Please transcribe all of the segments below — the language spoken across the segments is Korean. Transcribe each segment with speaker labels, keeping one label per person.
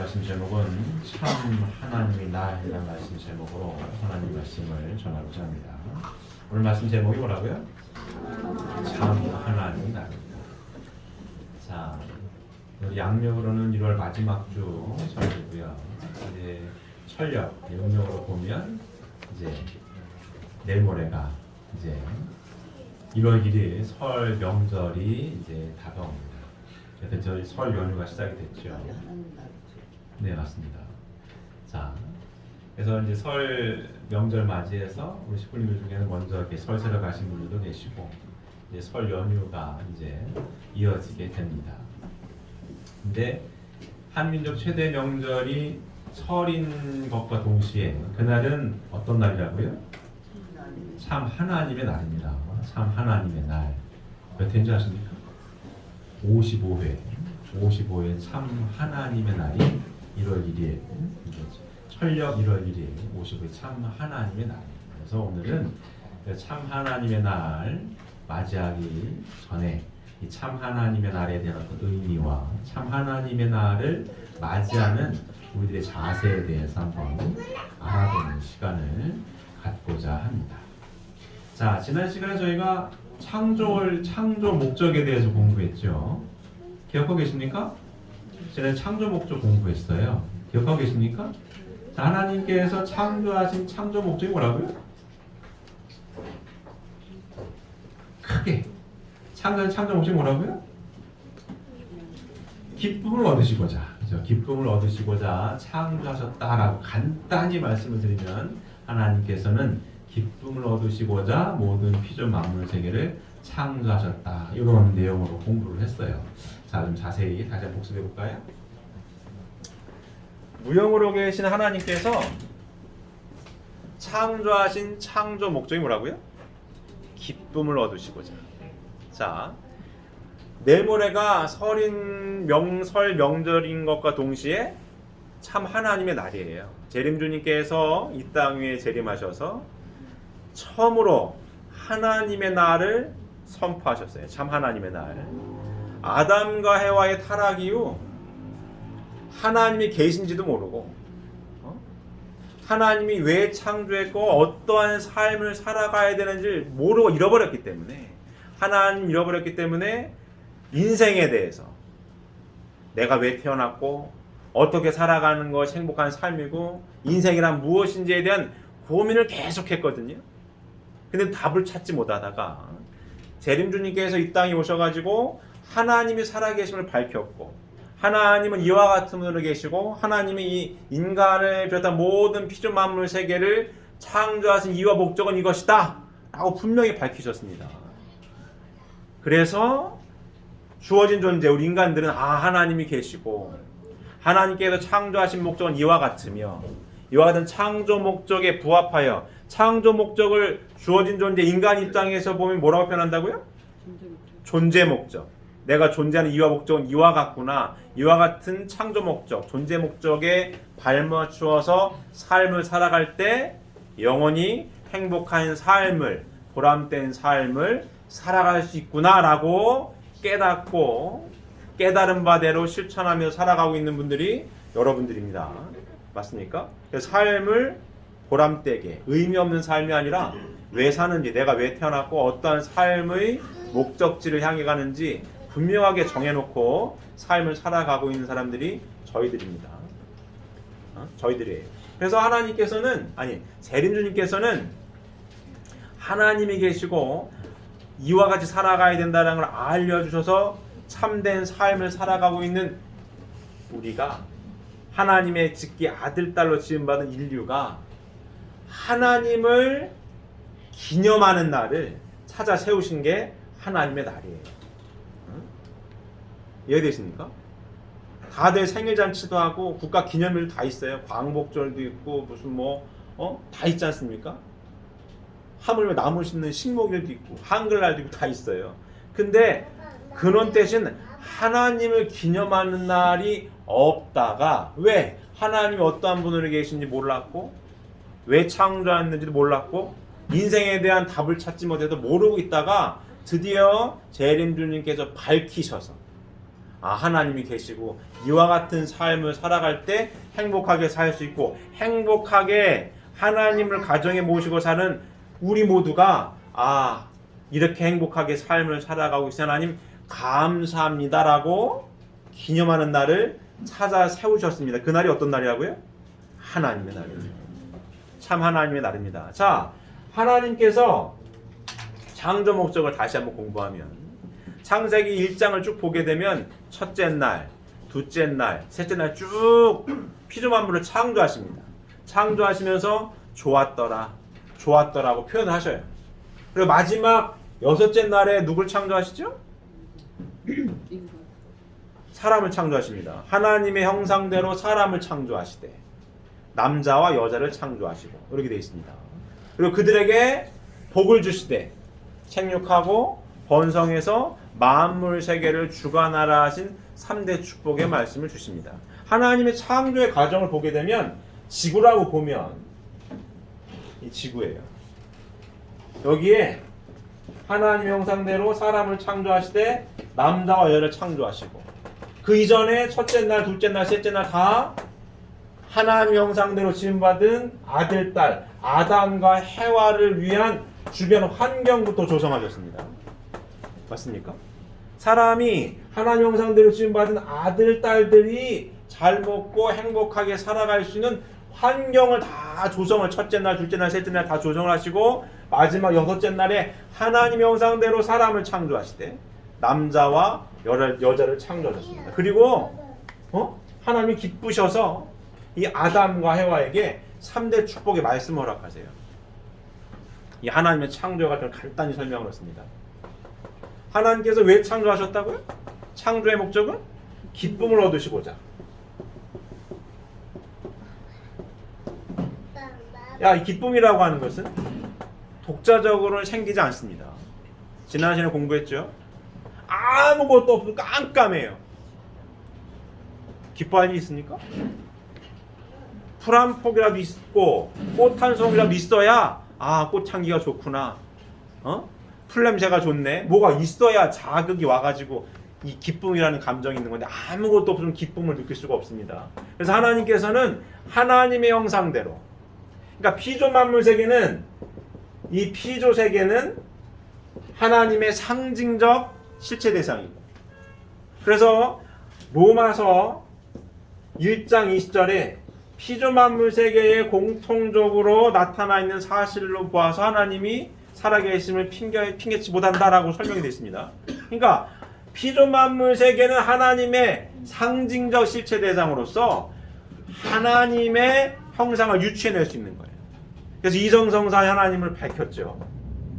Speaker 1: 말씀 제목은 참 하나님의 날이라는 말씀 제목으로 하나님 말씀을 전하고자 합니다. 오늘 말씀 제목이 뭐라고요? 참 하나님의 날입니다. 자, 양력으로는 1월 마지막 주 설이고요. 이제 철력, 음력으로 보면 이제 내일 모레가 이제 1월 1일 설 명절이 이제 다가옵니다. 그래서 저희 설 연휴가 시작이 됐죠. 네, 맞습니다. 자, 그래서 이제 설 명절 맞이해서 우리 식구님들 중에는 먼저 이렇게 설세를 가신 분들도 계시고 이제 설 연휴가 이제 이어지게 됩니다. 근데 한민족 최대 명절이 설인 것과 동시에 그날은 어떤 날이라고요? 참 하나님의 날입니다. 참 하나님의 날. 몇 회인지 아십니까? 55회. 55회 참 하나님의 날이 1월 1일. 철력 1월 1일. 55회 참 하나님의 날. 그래서 오늘은 참 하나님의 날 맞이하기 전에 이 참 하나님의 날에 대한 어떤 의미와 참 하나님의 날을 맞이하는 우리들의 자세에 대해서 한번 알아보는 시간을 갖고자 합니다. 자, 지난 시간에 저희가 창조 목적에 대해서 공부했죠. 기억하고 계십니까? 지난 창조 목적 공부했어요. 기억하고 계십니까? 자, 하나님께서 창조하신 창조 목적이 뭐라고요? 크게 창조하신 창조 목적이 뭐라고요? 기쁨을 얻으시고자, 그죠? 기쁨을 얻으시고자 창조하셨다라고 간단히 말씀을 드리면 하나님께서는 기쁨을 얻으시고자 모든 피조 만물 세계를 창조하셨다. 이런 내용으로 공부를 했어요. 자, 좀 자세히 다시 한번 복습해 볼까요? 무형으로 계신 하나님께서 창조하신 창조 목적이 뭐라고요? 기쁨을 얻으시고자. 자, 내일 모레가 설 명절인 것과 동시에 참 하나님의 날이에요. 재림주님께서 이 땅 위에 재림하셔서 처음으로 하나님의 날을 선포하셨어요. 참 하나님의 날. 아담과 해와의 타락 이후 하나님이 계신지도 모르고 하나님이 왜 창조했고 어떠한 삶을 살아가야 되는지 모르고 잃어버렸기 때문에 하나님 잃어버렸기 때문에 인생에 대해서 내가 왜 태어났고 어떻게 살아가는 것이 행복한 삶이고 인생이란 무엇인지에 대한 고민을 계속했거든요. 근데 답을 찾지 못하다가 재림주님께서 이 땅에 오셔가지고 하나님이 살아계심을 밝혔고 하나님은 이와 같은 분으로 계시고 하나님이 이 인간을 비롯한 모든 피조 만물 세계를 창조하신 이유와 목적은 이것이다 라고 분명히 밝히셨습니다. 그래서 주어진 존재 우리 인간들은 하나님이 계시고 하나님께서 창조하신 목적은 이와 같으며 이와 같은 창조 목적에 부합하여 창조 목적을 주어진 존재 인간 입장에서 보면 뭐라고 표현한다고요? 존재 목적. 내가 존재하는 이와 목적은 이와 같구나. 이와 같은 창조 목적, 존재 목적에 발맞추어서 삶을 살아갈 때 영원히 행복한 삶을, 보람된 삶을 살아갈 수 있구나라고 깨닫고 깨달은 바대로 실천하며 살아가고 있는 분들이 여러분들입니다. 맞습니까? 삶을 보람되게 의미 없는 삶이 아니라 왜 사는지 내가 왜 태어났고 어떠한 삶의 목적지를 향해 가는지 분명하게 정해놓고 삶을 살아가고 있는 사람들이 저희들입니다. 저희들이에요. 그래서 재림주님께서는 하나님이 계시고 이와 같이 살아가야 된다는 걸 알려주셔서 참된 삶을 살아가고 있는 우리가 하나님의 직계 아들, 딸로 지음받은 인류가 하나님을 기념하는 날을 찾아 세우신 게 하나님의 날이에요. 이해되십니까? 다들 생일잔치도 하고 국가 기념일도 다 있어요. 광복절도 있고 무슨 다 있지 않습니까? 하물며 나무 심는 식목일도 있고 한글날도 있고 다 있어요. 근데 근원 대신 하나님을 기념하는 날이 없다가 왜? 하나님이 어떠한 분으로 계신지 몰랐고 왜 창조했는지도 몰랐고 인생에 대한 답을 찾지 못해서 모르고 있다가 드디어 재림주님께서 밝히셔서 하나님이 계시고 이와 같은 삶을 살아갈 때 행복하게 살 수 있고 행복하게 하나님을 가정에 모시고 사는 우리 모두가 이렇게 행복하게 삶을 살아가고 있어 하나님 감사합니다라고 기념하는 날을 찾아 세우셨습니다. 그 날이 어떤 날이라고요? 하나님의 날이에요. 참 하나님의 날입니다. 자, 하나님께서 창조 목적을 다시 한번 공부하면 창세기 1장을 쭉 보게 되면 첫째 날, 둘째 날, 셋째 날 쭉 피조만물을 창조하십니다. 창조하시면서 좋았더라고 표현을 하셔요. 그리고 마지막 여섯째 날에 누굴 창조하시죠? 사람을 창조하십니다. 하나님의 형상대로 사람을 창조하시되 남자와 여자를 창조하시고 이렇게 되어 있습니다. 그리고 그들에게 복을 주시되 생육하고 번성해서 만물 세계를 주관하라 하신 3대 축복의 말씀을 주십니다. 하나님의 창조의 과정을 보게 되면 지구라고 보면 이 지구예요. 여기에 하나님의 형상대로 사람을 창조하시되 남자와 여자를 창조하시고 그 이전에 첫째 날, 둘째 날, 셋째 날 다 하나님의 형상대로 지음받은 아들, 딸 아담과 해와를 위한 주변 환경부터 조성하셨습니다. 맞습니까? 사람이 하나님 형상대로 지음받은 아들, 딸들이 잘 먹고 행복하게 살아갈 수 있는 환경을 다 조성을 첫째 날, 둘째 날, 셋째 날 다 조성을 하시고 마지막 여섯째 날에 하나님의 형상대로 사람을 창조하시되 남자와 여자를 창조하셨습니다. 그리고 하나님이 기쁘셔서 이 아담과 해와에게 3대 축복의 말씀을 허락하세요. 이 하나님의 창조의 과정을 간단히 설명을 했습니다. 하나님께서 왜 창조하셨다고요? 창조의 목적은 기쁨을 얻으시고자. 이 기쁨이라고 하는 것은 독자적으로는 생기지 않습니다. 지난 시간에 공부했죠? 아무것도 없고 깜깜해요. 기뻐할 일이 있습니까? 풀 한 폭이라도 있고 꽃 한 송이라도 있어야 꽃향기가 좋구나. 풀 냄새가 좋네. 뭐가 있어야 자극이 와가지고 이 기쁨이라는 감정이 있는 건데 아무것도 없으면 기쁨을 느낄 수가 없습니다. 그래서 하나님께서는 하나님의 형상대로, 그러니까 피조 만물 세계는 이 피조 세계는 하나님의 상징적 실체 대상이고, 그래서 로마서 1장 20절에 피조 만물 세계에 공통적으로 나타나 있는 사실로 보아서 하나님이 살아계심을 핑계치 못한다라고 설명이 되어 있습니다. 그러니까 피조 만물 세계는 하나님의 상징적 실체 대상으로서 하나님의 형상을 유추해낼 수 있는 거예요. 그래서 이성성상의 하나님을 밝혔죠.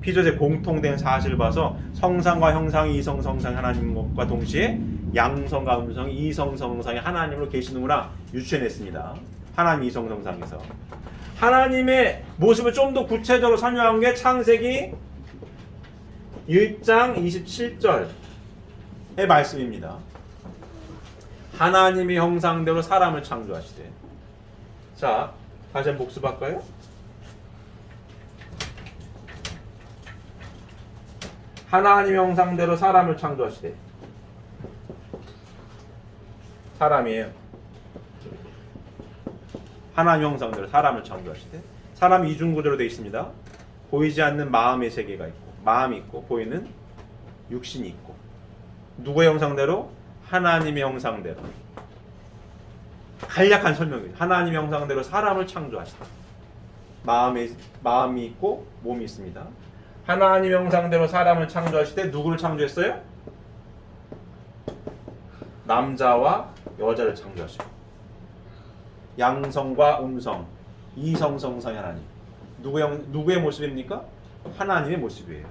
Speaker 1: 피조세 공통된 사실을 봐서 성상과 형상이 이성성상의 하나님과 동시에 양성과 음성이 이성성상의 하나님으로 계시는구나 유추해냈습니다. 하나님 이성성상에서 하나님의 모습을 좀 더 구체적으로 설명한 게 창세기 1장 27절의 말씀입니다. 하나님의 형상대로 사람을 창조하시되. 자, 다시 한번 복습할까요? 하나님의 형상대로 사람을 창조하시되. 사람이에요. 하나님의 형상대로 사람을 창조하시되. 사람이 이중구조로 되어 있습니다. 보이지 않는 마음의 세계가 있고, 마음이 있고, 보이는 육신이 있고. 누구의 형상대로? 하나님의 형상대로. 간략한 설명이에요. 하나님의 형상대로 사람을 창조하시다. 마음이 있고 몸이 있습니다. 하나님의 형상대로 사람을 창조하시되 누구를 창조했어요? 남자와 여자를 창조하시고, 양성과 음성, 이성성상의 하나님. 누구의 모습입니까? 하나님의 모습이에요.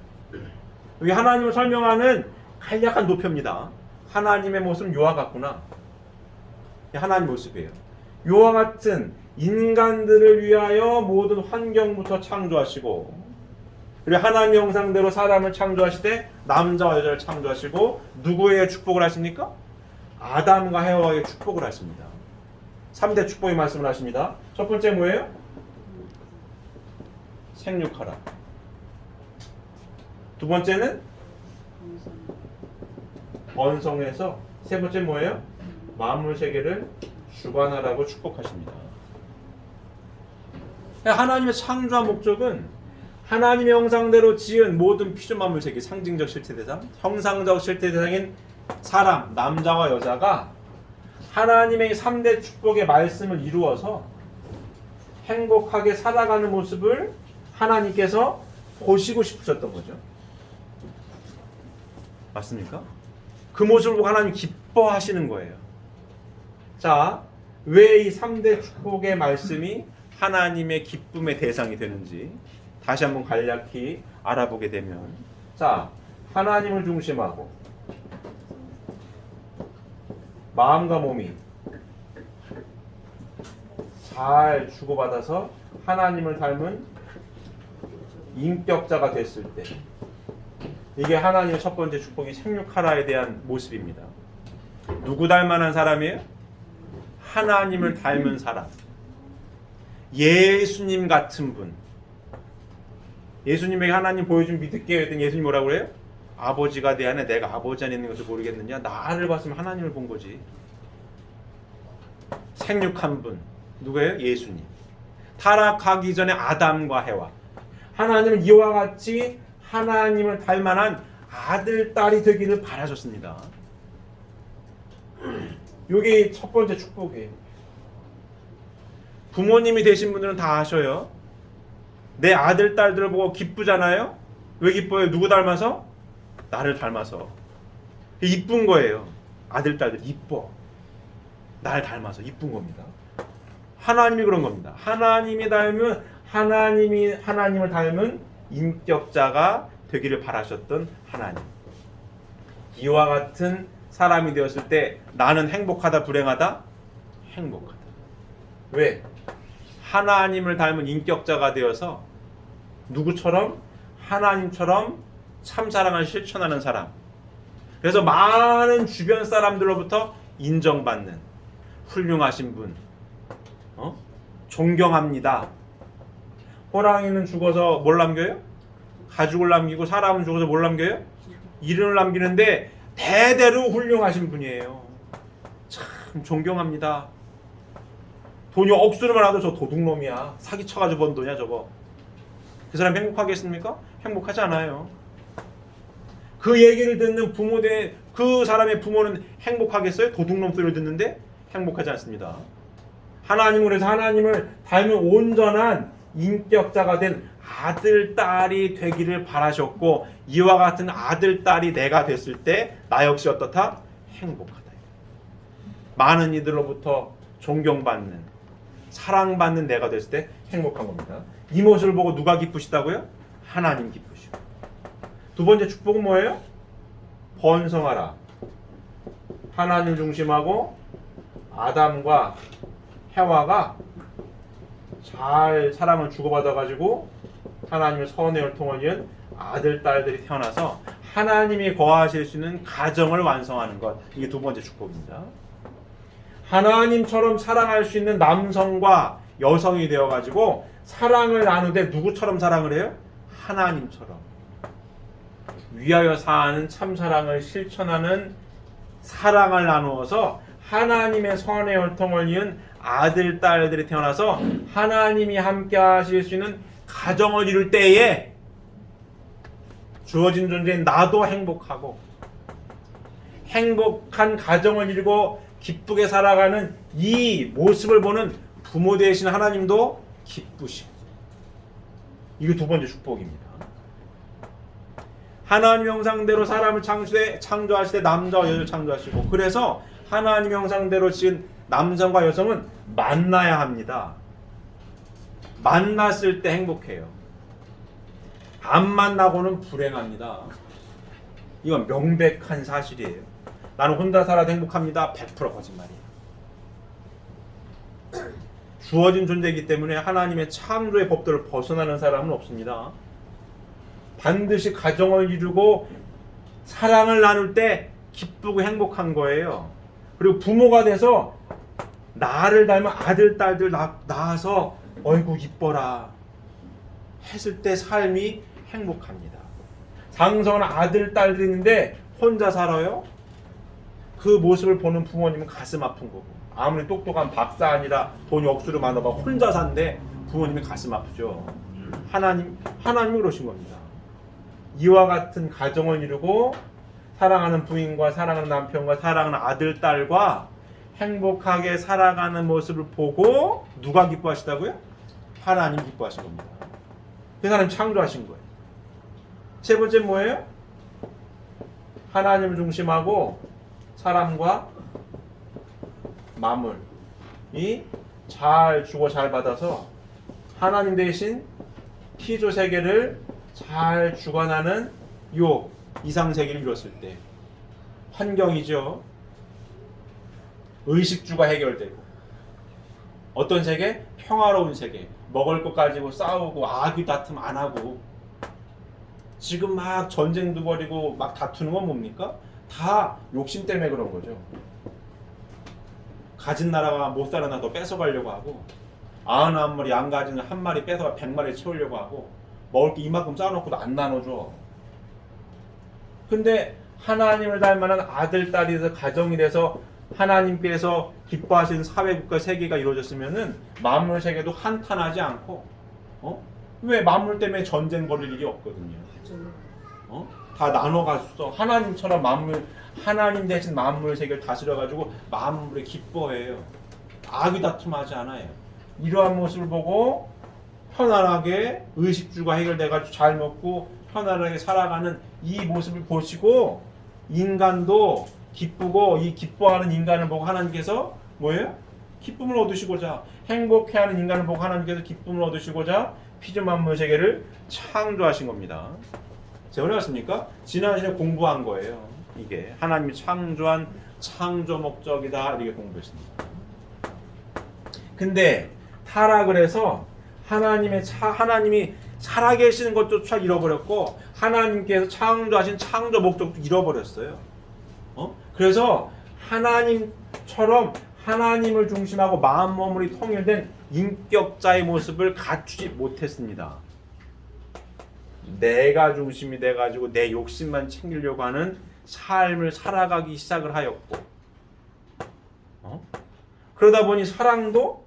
Speaker 1: 여기 하나님을 설명하는 간략한 도표입니다. 하나님의 모습은 요와 같구나. 하나님 모습이에요. 요와 같은 인간들을 위하여 모든 환경부터 창조하시고, 그리고 하나님의 형상대로 사람을 창조하시되 남자와 여자를 창조하시고 누구의 축복을 하십니까? 아담과 해와의 축복을 하십니다. 3대 축복의 말씀을 하십니다. 첫 번째 뭐예요? 생육하라. 두 번째는 번성해서 세 번째 뭐예요? 만물 세계를 주관하라고 축복하십니다. 하나님의 창조한 목적은 하나님의 형상대로 지은 모든 피조 만물 세계, 상징적 실체 대상, 형상적 실체 대상인 사람, 남자와 여자가 하나님의 3대 축복의 말씀을 이루어서 행복하게 살아가는 모습을 하나님께서 보시고 싶으셨던 거죠. 맞습니까? 그 모습을 보고 하나님 기뻐하시는 거예요. 자, 왜 이 3대 축복의 말씀이 하나님의 기쁨의 대상이 되는지 다시 한번 간략히 알아보게 되면, 자, 하나님을 중심하고 마음과 몸이 잘 주고받아서 하나님을 닮은 인격자가 됐을 때, 이게 하나님의 첫 번째 축복이 생육하라에 대한 모습입니다. 누구 닮만한 사람이에요? 하나님을 닮은 사람. 예수님 같은 분. 예수님에게 하나님 보여준 믿을게요 했더니 예수님 뭐라고 그래요? 아버지가 내 안에 내가 아버지 안에 있는 것을 모르겠느냐? 나를 봤으면 하나님을 본 거지. 생육한 분. 누구예요? 예수님. 타락하기 전에 아담과 해와. 하나님은 이와 같이 하나님을 닮만한 아들, 딸이 되기를 바라셨습니다. 이게 첫 번째 축복이에요. 부모님이 되신 분들은 다 아셔요. 내 아들, 딸들을 보고 기쁘잖아요. 왜 기뻐요? 누구 닮아서? 나를 닮아서. 이쁜 거예요. 아들, 딸들 이뻐. 날 닮아서 이쁜 겁니다. 하나님이 그런 겁니다. 하나님이 닮은 하나님을 닮은 인격자가 되기를 바라셨던 하나님. 이와 같은 사람이 되었을 때 나는 행복하다, 불행하다? 행복하다. 왜? 하나님을 닮은 인격자가 되어서 누구처럼? 하나님처럼 참사랑을 실천하는 사람. 그래서 많은 주변 사람들로부터 인정받는 훌륭하신 분, 존경합니다. 호랑이는 죽어서 뭘 남겨요? 가죽을 남기고, 사람은 죽어서 뭘 남겨요? 이름을 남기는데 대대로 훌륭하신 분이에요. 참 존경합니다. 돈이 억수로만 하도 저 도둑놈이야. 사기쳐가지고 번 돈이야 저거. 그 사람 행복하겠습니까? 행복하지 않아요. 그 얘기를 듣는 그 사람의 부모는 행복하겠어요? 도둑놈 소리를 듣는데 행복하지 않습니다. 하나님은 그래서 하나님을 닮은 온전한 인격자가 된 아들, 딸이 되기를 바라셨고, 이와 같은 아들, 딸이 내가 됐을 때 나 역시 어떻다? 행복하다. 많은 이들로부터 존경받는, 사랑받는 내가 됐을 때 행복한 겁니다. 이 모습을 보고 누가 기쁘시다고요? 하나님 기쁘시고. 두 번째 축복은 뭐예요? 번성하라. 하나님 중심하고 아담과 해와가 잘 사랑을 주고받아가지고 하나님의 선의 혈통을 이은 아들, 딸들이 태어나서 하나님이 거하실 수 있는 가정을 완성하는 것. 이게 두 번째 축복입니다. 하나님처럼 사랑할 수 있는 남성과 여성이 되어가지고 사랑을 나누되 누구처럼 사랑을 해요? 하나님처럼. 위하여 사하는 참사랑을 실천하는 사랑을 나누어서 하나님의 선의 혈통을 이은 아들, 딸들이 태어나서 하나님이 함께 하실 수 있는 가정을 이룰 때에 주어진 존재인 나도 행복하고, 행복한 가정을 이루고 기쁘게 살아가는 이 모습을 보는 부모 되신 하나님도 기쁘시고. 이게 두 번째 축복입니다. 하나님 형상대로 사람을 창조하실 때 남자와 여자를 창조하시고, 그래서 하나님 형상대로 지은 남성과 여성은 만나야 합니다. 만났을 때 행복해요. 안 만나고는 불행합니다. 이건 명백한 사실이에요. 나는 혼자 살아도 행복합니다. 100% 거짓말이에요. 주어진 존재이기 때문에 하나님의 창조의 법도를 벗어나는 사람은 없습니다. 반드시 가정을 이루고 사랑을 나눌 때 기쁘고 행복한 거예요. 그리고 부모가 돼서 나를 닮은 아들, 딸들 낳아서 어이구 이뻐라 했을 때 삶이 행복합니다. 장성한 아들, 딸들이 있는데 혼자 살아요?
Speaker 2: 그 모습을 보는 부모님은 가슴 아픈 거고, 아무리 똑똑한 박사 아니라 돈이 억수로 많아봐 혼자 산데 부모님이 가슴 아프죠. 하나님이 그러신 겁니다. 이와 같은 가정을 이루고 사랑하는 부인과 사랑하는 남편과 사랑하는 아들, 딸과 행복하게 살아가는 모습을 보고 누가 기뻐하시다고요? 하나님 기뻐하신 겁니다. 그 하나님 창조하신 거예요. 세 번째 뭐예요? 하나님을 중심하고 사람과 만물이 잘 주고 잘 받아서 하나님 대신 피조 세계를 잘 주관하는 요 이상 세계를 이뤘을 때 환경이죠. 의식주가 해결되고 어떤 세계? 평화로운 세계. 먹을 것 가지고 싸우고 아귀 다툼 안 하고 지금 막 전쟁도 벌이고 막 다투는 건 뭡니까? 다 욕심 때문에 그런 거죠. 가진 나라가 못 살아나도 뺏어가려고 하고 91마리 양 가지는 한 마리 뺏어가 100마리 채우려고 하고 먹을 게 이만큼 쌓아놓고도 안 나눠줘. 근데 하나님을 닮은 아들, 딸이 돼서 가정이 돼서 하나님께서 기뻐하시는 사회국가 세계가 이루어졌으면은 만물 세계도 한탄하지 않고 왜 만물 때문에 전쟁 벌일 일이 없거든요. 다 나눠가지고 하나님처럼 하나님 대신 만물 세계를 다스려가지고 만물에 기뻐해요. 악이 다툼하지 않아요. 이러한 모습을 보고 편안하게 의식주가 해결돼가지고 잘 먹고 편안하게 살아가는 이 모습을 보시고 인간도 기쁘고 이 기뻐하는 인간을 보고 하나님께서 뭐예요? 기쁨을 얻으시고자 행복해하는 인간을 보고 하나님께서 기쁨을 얻으시고자 피조 만물 세계를 창조하신 겁니다. 제가 어렸습니까? 지난 시간에 공부한 거예요. 이게 하나님이 창조한 창조 목적이다 이렇게 공부했습니다. 근데 타락을 해서 하나님이 살아계시는 것조차 잃어버렸고 하나님께서 창조하신 창조 목적도 잃어버렸어요. 그래서 하나님처럼 하나님을 중심하고 마음 몸이 통일된 인격자의 모습을 갖추지 못했습니다. 내가 중심이 돼가지고 내 욕심만 챙기려고 하는 삶을 살아가기 시작을 하였고 그러다 보니 사랑도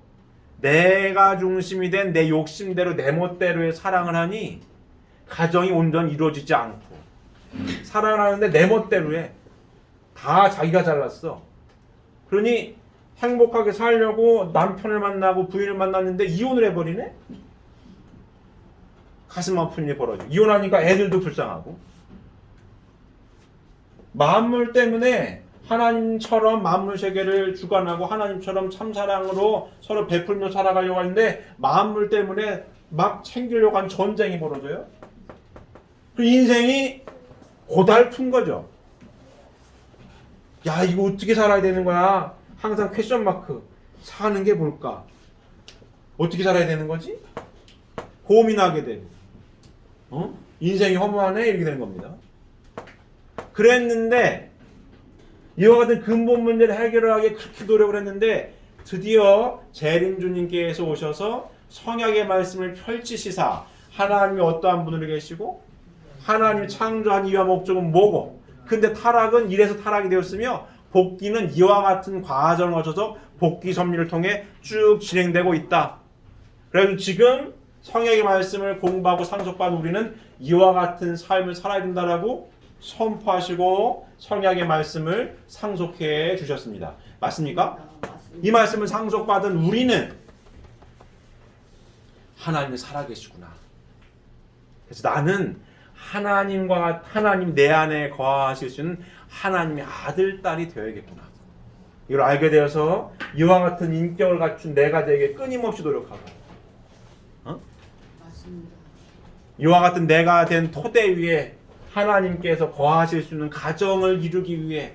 Speaker 2: 내가 중심이 된 내 욕심대로 내 멋대로의 사랑을 하니 가정이 온전히 이루어지지 않고 사랑을 하는데 내 멋대로 해. 다 자기가 잘났어. 그러니 행복하게 살려고 남편을 만나고 부인을 만났는데 이혼을 해버리네? 가슴 아픈 일이 벌어져. 이혼하니까 애들도 불쌍하고. 만물 때문에 하나님처럼 만물 세계를 주관하고 하나님처럼 참사랑으로 서로 베풀며 살아가려고 하는데 만물 때문에 막 챙기려고 한 전쟁이 벌어져요. 그 인생이 고달픈 거죠. 야, 이거 어떻게 살아야 되는 거야? 항상 퀘션 마크. 사는 게 뭘까? 어떻게 살아야 되는 거지? 고민하게 되고 인생이 허무하네 이렇게 되는 겁니다. 그랬는데 이와 같은 근본 문제를 해결하기 그렇게 노력을 했는데 드디어 재림주님께서 오셔서 성약의 말씀을 펼치시사 하나님이 어떠한 분으로 계시고 하나님이 창조한 이유와 목적은 뭐고 근데 타락은 이래서 타락이 되었으며 복귀는 이와 같은 과정을 거쳐서 복귀 섭리를 통해 쭉 진행되고 있다. 그래서 지금 성약의 말씀을 공부하고 상속받은 우리는 이와 같은 삶을 살아야 된다라고 선포하시고 성약의 말씀을 상속해 주셨습니다. 맞습니까? 이 말씀을 상속받은 우리는 하나님이 살아계시구나. 그래서 나는 하나님 내 안에 거하실 수 있는 하나님의 아들, 딸이 되어야겠구나. 이걸 알게 되어서 이와 같은 인격을 갖춘 내가 되게 끊임없이 노력하고 이와 같은 내가 된 토대 위에 하나님께서 거하실 수 있는 가정을 이루기 위해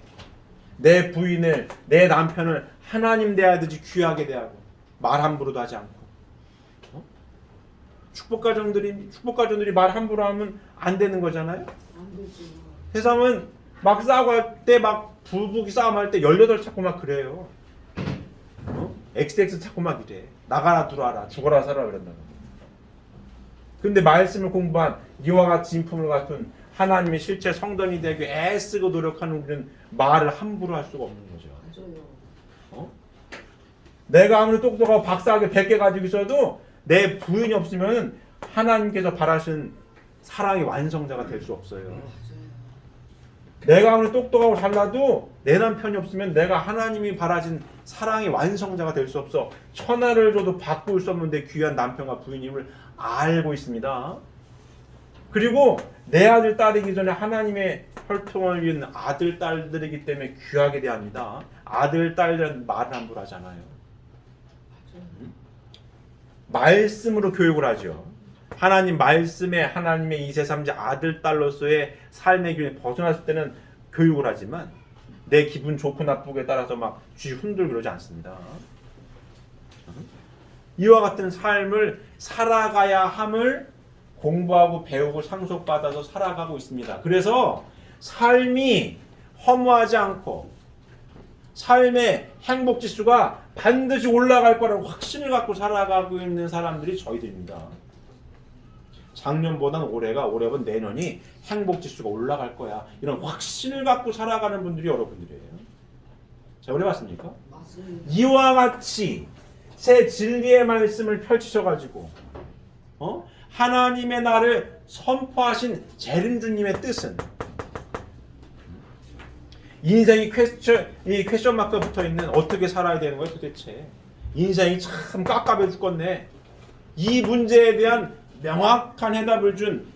Speaker 2: 내 부인을, 내 남편을 하나님 대하듯이 귀하게 대하고 말 함부로도 하지 않고 축복가정들이 말 함부로 하면 안 되는 거잖아요.
Speaker 3: 안 되지.
Speaker 2: 세상은 막 싸우고 할 때 막 부부기 싸움할 때 18 찾고 막 그래요. XX 찾고 막 이래. 나가라 들어와라 죽어라 살아라 그런다고. 근데 말씀을 공부한 이와 같이 인품을 갖춘 하나님의 실체 성전이 되기 애쓰고 노력하는 우리는 말을 함부로 할 수가 없는 거죠.
Speaker 3: 맞아요.
Speaker 2: 내가 아무리 똑똑하고 박사학위 100개 가지고 있어도 내 부인이 없으면 하나님께서 바라신 사랑의 완성자가 될 수 없어요.
Speaker 3: 맞아요.
Speaker 2: 내가 아무리 똑똑하고 잘나도 내 남편이 없으면 내가 하나님이 바라신 사랑의 완성자가 될 수 없어. 천하를 줘도 바꿀 수 없는 내 귀한 남편과 부인임을 알고 있습니다. 그리고 내 아들 딸이기 전에 하나님의 혈통을 위한 아들 딸들이기 때문에 귀하게 대합니다. 아들 딸들은 말을 함부로 하잖아요. 말씀으로 교육을 하죠. 하나님 말씀에 하나님의 이세삼자 아들 딸로서의 삶의 균에 벗어났을 때는 교육을 하지만 내 기분 좋고 나쁘게 따라서 막 쥐 흔들 그러지 않습니다. 이와 같은 삶을 살아가야 함을 공부하고 배우고 상속받아서 살아가고 있습니다. 그래서 삶이 허무하지 않고 삶의 행복지수가 반드시 올라갈 거라고 확신을 갖고 살아가고 있는 사람들이 저희들입니다. 작년보다는 올해보다 내년이 행복지수가 올라갈 거야. 이런 확신을 갖고 살아가는 분들이 여러분들이에요. 자, 오래 봤습니까?
Speaker 3: 맞습니다.
Speaker 2: 이와 같이 새 진리의 말씀을 펼치셔가지고 하나님의 나를 선포하신 재림주님의 뜻은 인생이 퀘스천 마크가 붙어있는 어떻게 살아야 되는 거예요 도대체. 인생이 참 깝깝해 죽겠네. 이 문제에 대한 명확한 해답을 준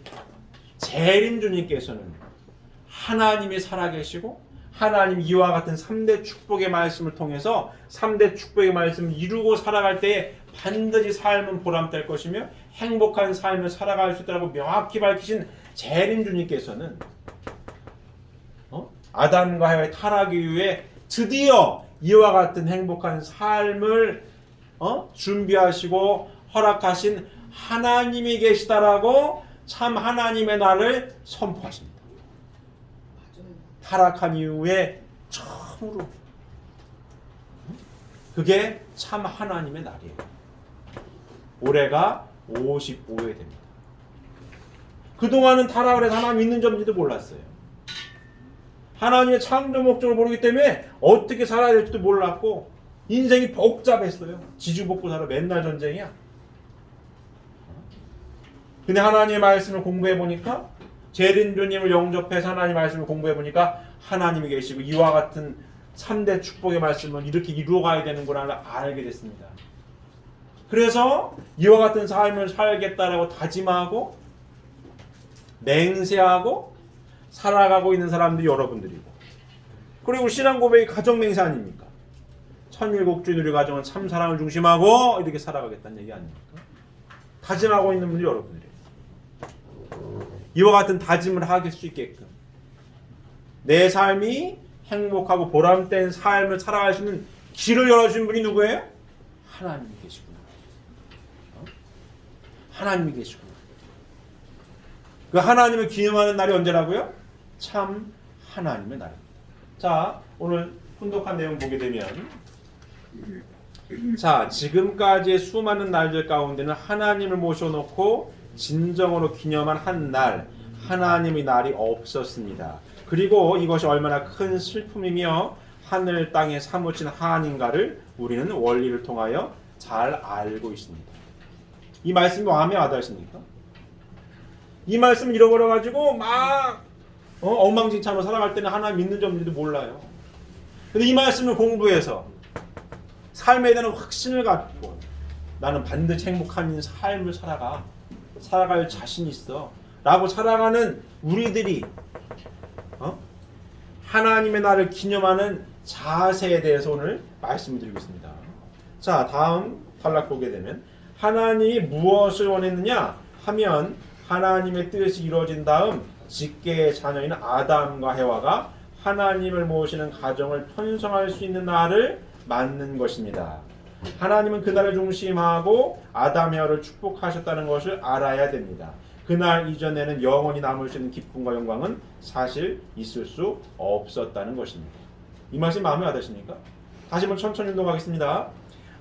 Speaker 2: 재림주님께서는 하나님이 살아계시고 하나님 이와 같은 3대 축복의 말씀을 통해서 3대 축복의 말씀을 이루고 살아갈 때에 반드시 삶은 보람될 것이며 행복한 삶을 살아갈 수 있다고 명확히 밝히신 재림주님께서는 아담과 하와의 타락 이후에 드디어 이와 같은 행복한 삶을 준비하시고 허락하신 하나님이 계시다라고 참 하나님의 나를 선포하십니다. 타락한 이후에 처음으로 그게 참 하나님의 날이에요. 올해가 55회 됩니다. 그동안은 타락을 해서 하나님 있는 점인지도 몰랐어요. 하나님의 창조 목적을 모르기 때문에 어떻게 살아야 될지도 몰랐고 인생이 복잡했어요. 지주복구사로 맨날 전쟁이야. 근데 하나님의 말씀을 공부해 보니까 재림주님을 영접해서 하나님의 말씀을 공부해 보니까 하나님이 계시고 이와 같은 3대 축복의 말씀을 이렇게 이루어가야 되는구나를 알게 됐습니다. 그래서 이와 같은 삶을 살겠다라고 다짐하고 맹세하고 살아가고 있는 사람들이 여러분들이고, 그리고 신앙 고백이 가정 맹세 아닙니까? 천일국주의 우리 가정은 참 사랑을 중심하고 이렇게 살아가겠다는 얘기 아닙니까? 다짐하고 있는 분들이 여러분들이에요. 이와 같은 다짐을 하길 수 있게끔 내 삶이 행복하고 보람된 삶을 살아갈 수 있는 길을 열어주신 분이 누구예요? 하나님이 계시구나. 하나님이 계시구나. 그 하나님을 기념하는 날이 언제라고요? 참 하나님의 날입니다. 자, 오늘 훈독한 내용 보게 되면, 자, 지금까지의 수많은 날들 가운데는 하나님을 모셔놓고 진정으로 기념한 한 날, 하나님의 날이 없었습니다. 그리고 이것이 얼마나 큰 슬픔이며 하늘 땅에 사무친 한인가를 우리는 원리를 통하여 잘 알고 있습니다. 이 말씀이 마음에 와닿으십니까? 이 말씀을 잃어버려가지고 막 엉망진창으로 살아갈 때는 하나님 믿는 점인지도 몰라요. 근데 이 말씀을 공부해서 삶에 대한 확신을 갖고 나는 반드시 행복한 삶을 살아갈 자신 있어 라고 살아가는 우리들이 하나님의 날을 기념하는 자세에 대해서 오늘 말씀드리겠습니다. 자, 다음 단락 보게 되면 하나님이 무엇을 원했느냐 하면 하나님의 뜻이 이루어진 다음 직계의 자녀인 아담과 해와가 하나님을 모시는 가정을 편성할 수 있는 날을 맞는 것입니다. 하나님은 그날을 중심하고 아담 해와를 축복하셨다는 것을 알아야 됩니다. 그날 이전에는 영원히 남을 수 있는 기쁨과 영광은 사실 있을 수 없었다는 것입니다. 이 말씀이 마음에 와닿으십니까? 다시 한번 천천히 운동하겠습니다.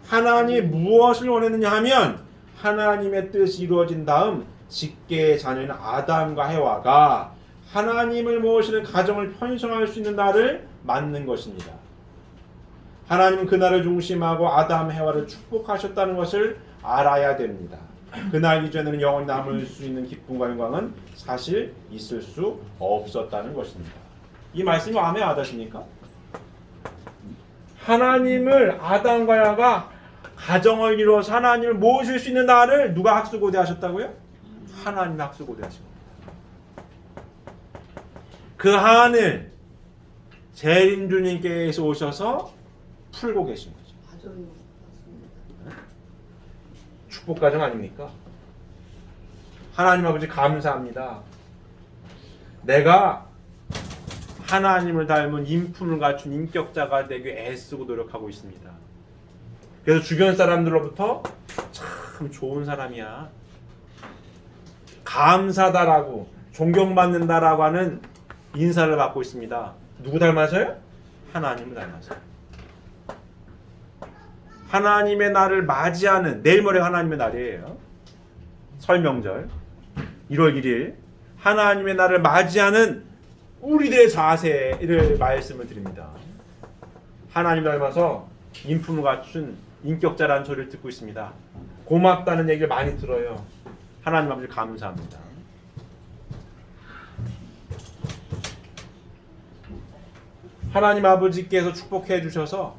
Speaker 2: 하나님이 무엇을 원했느냐 하면 하나님의 뜻이 이루어진 다음 직계의 자녀인 아담과 해와가 하나님을 모시는 가정을 편성할 수 있는 날을 맞는 것입니다. 하나님은 그날을 중심하고 아담 해와를 축복하셨다는 것을 알아야 됩니다. 그날 이전에는 영원히 남을 수 있는 기쁨과 영광은 사실 있을 수 없었다는 것입니다. 이 말씀이 마음에 와닿으십니까? 하나님을 아담과 야가 가정을 이루어서 하나님을 모실 수 있는 날을 누가 학수고대하셨다고요? 하나님이 학수고대하신 겁니다. 그 한을 재림주님께서 오셔서 풀고 계신 거죠.
Speaker 3: 가정이 맞습니다.
Speaker 2: 축복 가정 아닙니까? 하나님 아버지 감사합니다. 내가 하나님을 닮은 인품을 갖춘 인격자가 되기 애쓰고 노력하고 있습니다. 그래서 주변 사람들로부터 참 좋은 사람이야, 감사다라고 존경받는다라고 하는 인사를 받고 있습니다. 누구 닮아서요? 하나님을 닮아서. 하나님의 날을 맞이하는, 내일 모레 하나님의 날이에요. 설 명절 1월 1일 하나님의 날을 맞이하는 우리들의 자세를 말씀을 드립니다. 하나님 닮아서 인품을 갖춘 인격자라는 소리를 듣고 있습니다. 고맙다는 얘기를 많이 들어요. 하나님 아버지 감사합니다. 하나님 아버지께서 축복해 주셔서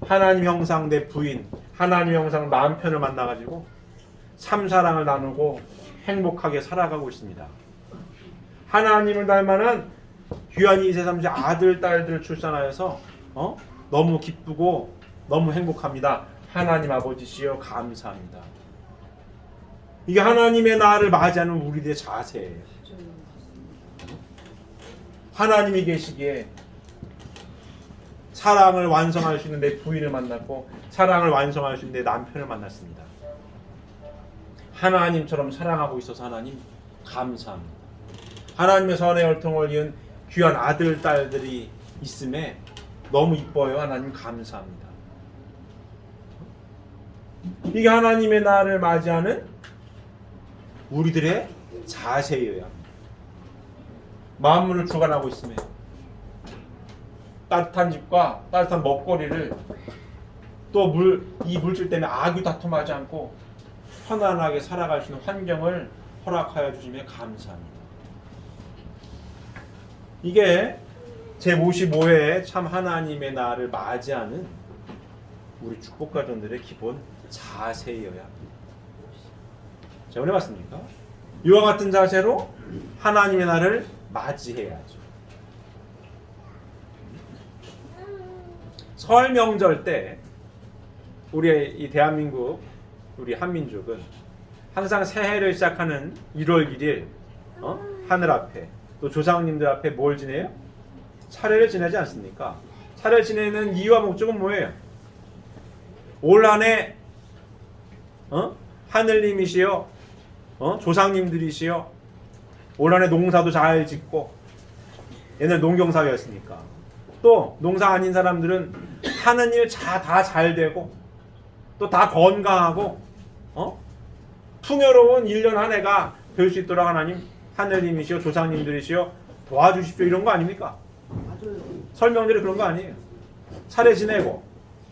Speaker 2: 하나님 형상 내 부인, 하나님 형상 남편을 만나가지고 참사랑을 나누고 행복하게 살아가고 있습니다. 하나님을 닮아난 귀한 2세 3세 아들 딸들을 출산하여서 너무 기쁘고 너무 행복합니다. 하나님 아버지시여 감사합니다. 이게 하나님의 날을 맞이하는 우리들의 자세예요.
Speaker 3: 가정이 맞습니다.
Speaker 2: 하나님이 계시기에 사랑을 완성할 수 있는 내 부인을 만났고 사랑을 완성할 수 있는 내 남편을 만났습니다. 하나님처럼 사랑하고 있어서 하나님 감사합니다. 하나님의 선의 혈통을 이은 귀한 아들 딸들이 있음에 너무 이뻐요. 하나님 감사합니다. 이게 하나님의 날을 맞이하는 우리들의 자세여야 합니다. 만물을 주관하고 있음에 따뜻한 집과 따뜻한 먹거리를 또 이 물질 때문에 악유 다툼하지 않고 편안하게 살아갈 수 있는 환경을 허락하여 주시며 감사합니다. 이게 제55회에 참 하나님의 날을 맞이하는 우리 축복가정들의 기본 자세여야 합니다. 자, 오늘 봤습니까? 이와 같은 자세로 하나님의 날을 맞이해야죠. 설 명절 때 우리 이 대한민국, 우리 한민족은 항상 새해를 시작하는 1월 1일 하늘 앞에 또 조상님들 앞에 뭘 지내요? 차례를 지내지 않습니까? 차례를 지내는 이유와 목적은 뭐예요? 올 한해 하늘님이시여 조상님들이시여 올 한해 농사도 잘 짓고, 옛날 농경사회였으니까 또 농사 아닌 사람들은 하는 일 다 잘 되고 또 다 건강하고 풍요로운 1년 한 해가 될 수 있도록 하나님 하늘님이시여 조상님들이시여 도와주십시오, 이런 거 아닙니까?
Speaker 3: 맞아요.
Speaker 2: 설명들이 그런 거 아니에요. 차례 지내고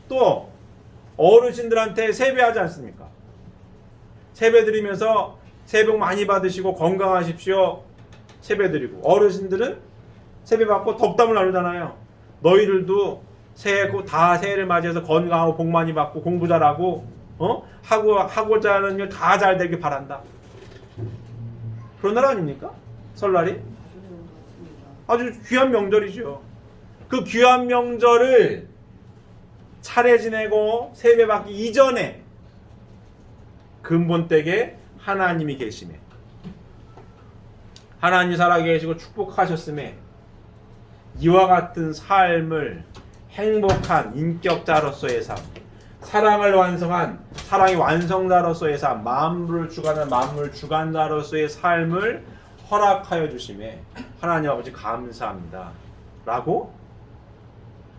Speaker 2: 또 어르신들한테 세배하지 않습니까? 세배 드리면서 새해 복 많이 받으시고 건강하십시오 세배 드리고, 어르신들은 세배 받고 덕담을 나누잖아요. 너희들도 새해를 맞이해서 건강하고 복 많이 받고 공부 잘하고 하고자 하는 일 다 잘 되길 바란다. 그런 날 아닙니까? 설날이
Speaker 3: 맞아요. 맞습니다.
Speaker 2: 아주 귀한 명절이죠. 그 귀한 명절을 차례 지내고 세배 받기 이전에 근본댁에 하나님이 계시네, 하나님 살아계시고 축복하셨음에 이와 같은 삶을 행복한 인격자로서의 삶, 사랑을 완성한 사랑의 완성자로서의 삶, 만물을 주관하는 만물 주관자로서의 삶을 허락하여 주심에 하나님 아버지 감사합니다 라고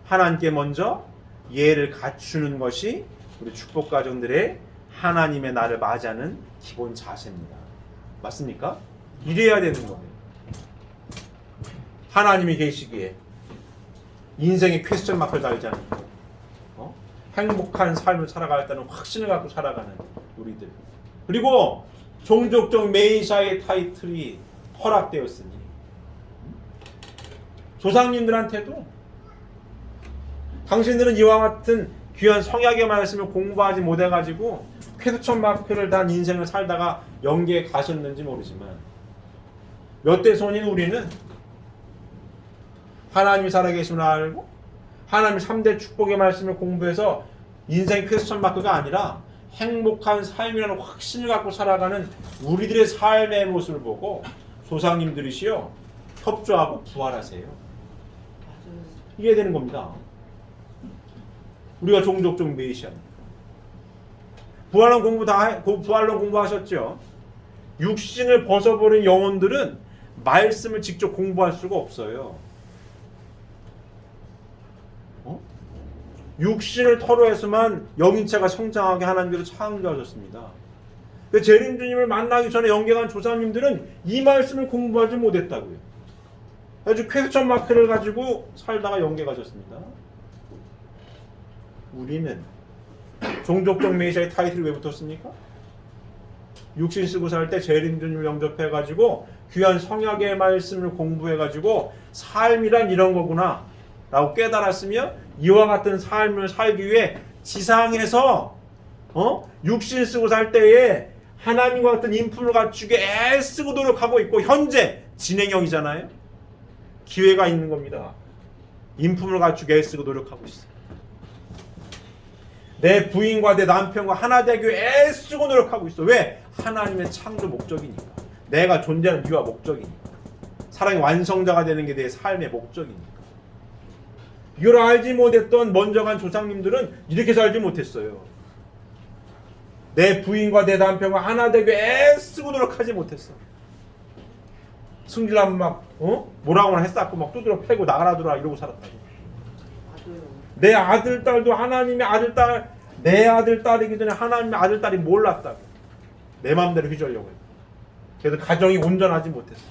Speaker 2: 하나님께 먼저 예를 갖추는 것이 우리 축복가정들의 하나님의 날을 맞이하는 기본 자세입니다. 맞습니까? 이래야 되는 거예요. 하나님이 계시기에 인생의 퀘스천 마크를 달잖아요. 행복한 삶을 살아가겠다는 확신을 갖고 살아가는 우리들. 그리고 종족적 메시아의 타이틀이 허락되었으니 조상님들한테도 당신들은 이와 같은 귀한 성약의 말씀을 공부하지 못해가지고 퀘스천 마크를 단 인생을 살다가 영계에 가셨는지 모르지만 몇 대 손인 우리는 하나님이 살아계심을 알고 하나님 3대 축복의 말씀을 공부해서 인생 퀘스천 마크가 아니라 행복한 삶이라는 확신을 갖고 살아가는 우리들의 삶의 모습을 보고 조상님들이시여 협조하고 부활하세요.
Speaker 3: 맞아요.
Speaker 2: 이게 되는 겁니다. 우리가 종족적 메시아입니다. 부활론 공부하셨죠? 육신을 벗어버린 영혼들은 말씀을 직접 공부할 수가 없어요. 육신을 터로해서만 영인체가 성장하게 하나님께서 창조하셨습니다. 재림 주님을 만나기 전에 영계간 조상님들은 이 말씀을 공부하지 못했다고요. 아주 퀘스천 마크를 가지고 살다가 영계 가셨습니다. 우리는 종족적 메시아의 타이틀이 왜 붙었습니까? 육신 쓰고 살 때 재림 주님을 영접해가지고 귀한 성약의 말씀을 공부해가지고 삶이란 이런 거구나 라고 깨달았으며 이와 같은 삶을 살기 위해 지상에서 육신 쓰고 살 때에 하나님과 같은 인품을 갖추게 애쓰고 노력하고 있고 현재 진행형이잖아요. 기회가 있는 겁니다. 인품을 갖추게 애쓰고 노력하고 있어요. 내 부인과 내 남편과 하나 되기 위해 애쓰고 노력하고 있어. 왜? 하나님의 창조 목적이니까. 내가 존재하는 이유와 목적이니까. 사랑의 완성자가 되는 게 내 삶의 목적이니까. 이걸 알지 못했던 먼저 간 조상님들은 이렇게 살지 못했어요. 내 부인과 내 남편과 하나 되기 위해 애쓰고 노력하지 못했어. 승질나면 막 뭐라고나 했었고 막 두드려 패고 나가라더라 이러고 살았다고.
Speaker 3: 맞아요.
Speaker 2: 내 아들 딸도 하나님의 아들 딸, 내 아들 딸이기 전에 하나님의 아들 딸이 몰랐다고. 내 마음대로 휘저으려고 했고. 그래서 가정이 온전하지 못했어.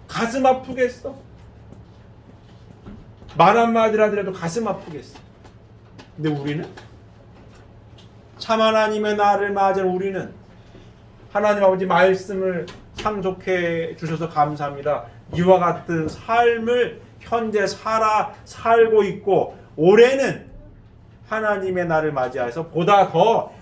Speaker 2: 가슴 아프겠어. 말 한마디라 하더라도 가슴 아프겠어. 근데 우리는 참 하나님의 나를 맞은 우리는 하나님 아버지 말씀을 상속해 주셔서 감사합니다. 이와 같은 삶을 현재 살고 있고 올해는 하나님의 날을 맞이해서 보다 더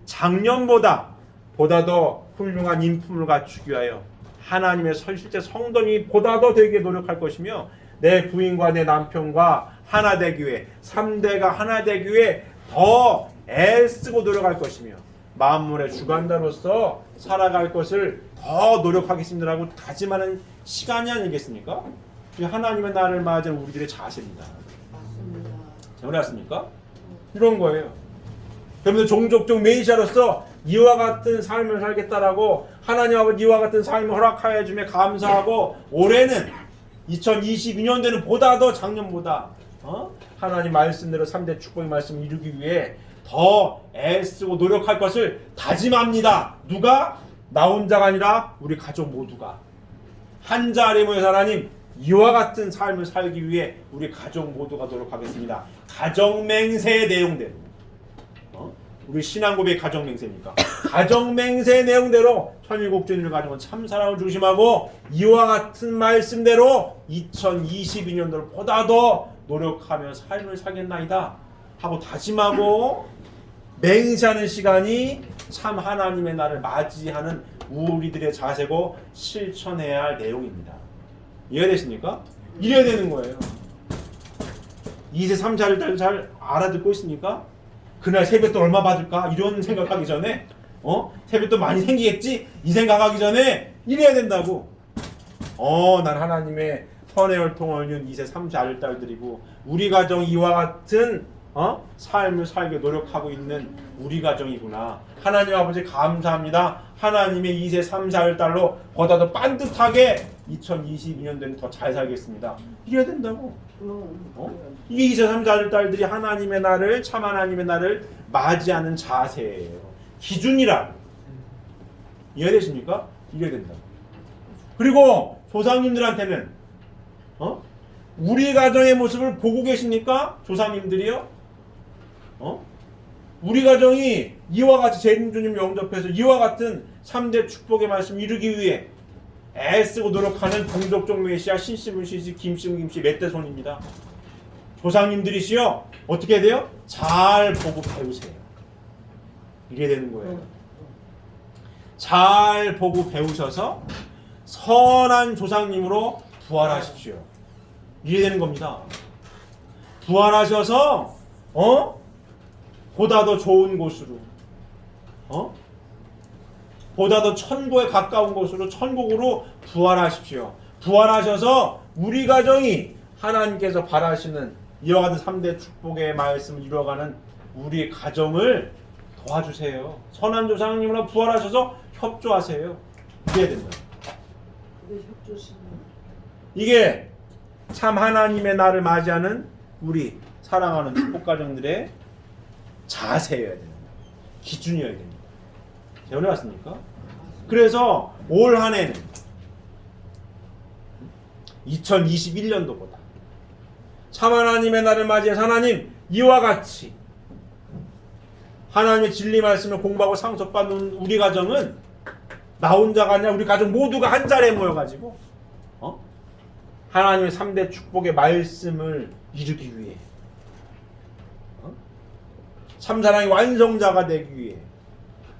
Speaker 2: 작년보다 보다 더 훌륭한 인품을 갖추기 위하여 하나님의 실제 성도니 보다 더 되게 노력할 것이며 내 부인과 내 남편과 하나 되기 위해 3대가 하나 되기 위해 더 애쓰고 노력할 것이며 만물의 주관자로서 살아갈 것을 더 노력하겠습니다라고 다짐하는 시간이 아니겠습니까? 하나님의 날을 맞은 우리들의 자세입니다.
Speaker 3: 맞습니다.
Speaker 2: 잘못했습니까? 이런 거예요. 그러면서 종족적 메시아로서 이와 같은 삶을 살겠다라고 하나님 아버지 이와 같은 삶을 허락하여 주며 감사하고 올해는 2022년도에는 보다 더 작년보다 하나님 말씀대로 3대 축복의 말씀을 이루기 위해 더 애쓰고 노력할 것을 다짐합니다. 누가? 나 혼자가 아니라 우리 가족 모두가 한 자리에 모여서 하나님 이와 같은 삶을 살기 위해 우리 가족 모두가 노력하겠습니다. 가정맹세의 내용대로 우리 신앙고백의 가정맹세니까 가정맹세의 내용대로 천일국주님을 가정은 참사랑을 중심하고 이와 같은 말씀대로 2022년도를 보다 더 노력하며 삶을 살겠나이다 하고 다짐하고 맹세하는 시간이 참 하나님의 날을 맞이하는 우리들의 자세고 실천해야 할 내용입니다. 이해되십니까? 이래야 되는 거예요. 2세 3자를 잘 알아듣고 있습니까? 그날 세뱃돈 얼마 받을까? 이런 생각하기 전에 세뱃돈 많이 생기겠지? 이 생각하기 전에 이래야 된다고. 난 하나님의 선의 혈통을 이룬 2세 3세 아들딸들이고 우리 가정이 이와 같은 삶을 살게 노력하고 있는 우리 가정이구나. 하나님 아버지 감사합니다. 하나님의 2세 3세 아들딸로 보다 더 반듯하게 2022년도에는 더 잘 살겠습니다. 이래야 된다고. 이게 2세 3세 아들딸들이 하나님의 날을 참 하나님의 날을 맞이하는 자세예요. 기준이라. 이해되십니까? 이래야 된다고. 그리고 조상님들한테는 우리 가정의 모습을 보고 계십니까? 조상님들이요? 우리 가정이 이와 같이 재림주님 영접해서 이와 같은 3대 축복의 말씀 이루기 위해 애쓰고 노력하는 동족종 메시아 신씨분 씨씨 김씨분 김씨 멧대손입니다. 조상님들이시여 어떻게 해야 돼요? 잘 보고 배우세요. 이게 되는 거예요. 잘 보고 배우셔서 선한 조상님으로 부활하십시오. 이게 되는 겁니다. 부활하셔서 보다 더 좋은 곳으로 보다 더 천국에 가까운 곳으로 천국으로 부활하십시오. 부활하셔서 우리 가정이 하나님께서 바라시는 이와 같은 3대 축복의 말씀을 이루어가는 우리 가정을 도와주세요. 선한 조상님으로 부활하셔서 협조하세요. 이게 된다.
Speaker 3: 그게 협조심.
Speaker 2: 이게 참 하나님의 날을 맞이하는 우리 사랑하는 축복 가정들의 자세여야 됩니다. 기준이어야 됩니다. 전해 왔습니까? 그래서 올 한 해는 2021년도보다 참 하나님의 날을 맞이해서 하나님 이와 같이 하나님의 진리 말씀을 공부하고 상속받는 우리 가정은 나 혼자가 아니라 우리 가족 모두가 한 자리에 모여가지고 하나님의 3대 축복의 말씀을 이루기 위해 참사랑의 완성자가 되기 위해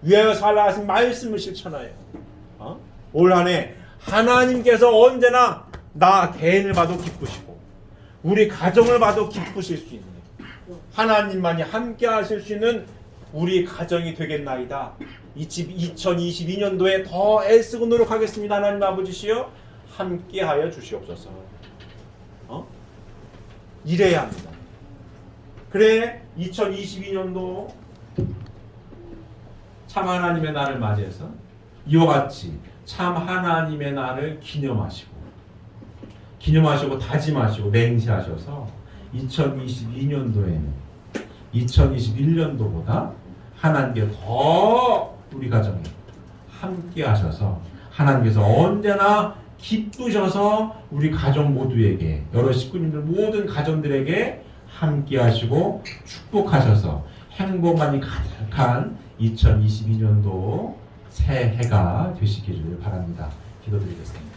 Speaker 2: 위하여 살라 하신 말씀을 실천하여 올 한 해 하나님께서 언제나 나 개인을 봐도 기쁘시고 우리 가정을 봐도 기쁘실 수 있는 하나님만이 함께 하실 수 있는 우리 가정이 되겠나이다. 2022년도에 더 애쓰고 노력하겠습니다. 하나님 아버지시여 함께 하여 주시옵소서. 이래야 합니다. 그래 2022년도
Speaker 1: 참 하나님의 날을 맞이해서 이와 같이 참 하나님의 날을 기념하시고 다짐하시고 맹세하셔서 2022년도에는 2021년도보다 하나님께 더 우리 가정에 함께 하셔서 하나님께서 언제나 기쁘셔서 우리 가족 모두에게 여러 식구님들 모든 가정들에게 함께 하시고 축복하셔서 행복만이 가득한 2022년도 새해가 되시기를 바랍니다. 기도드리겠습니다.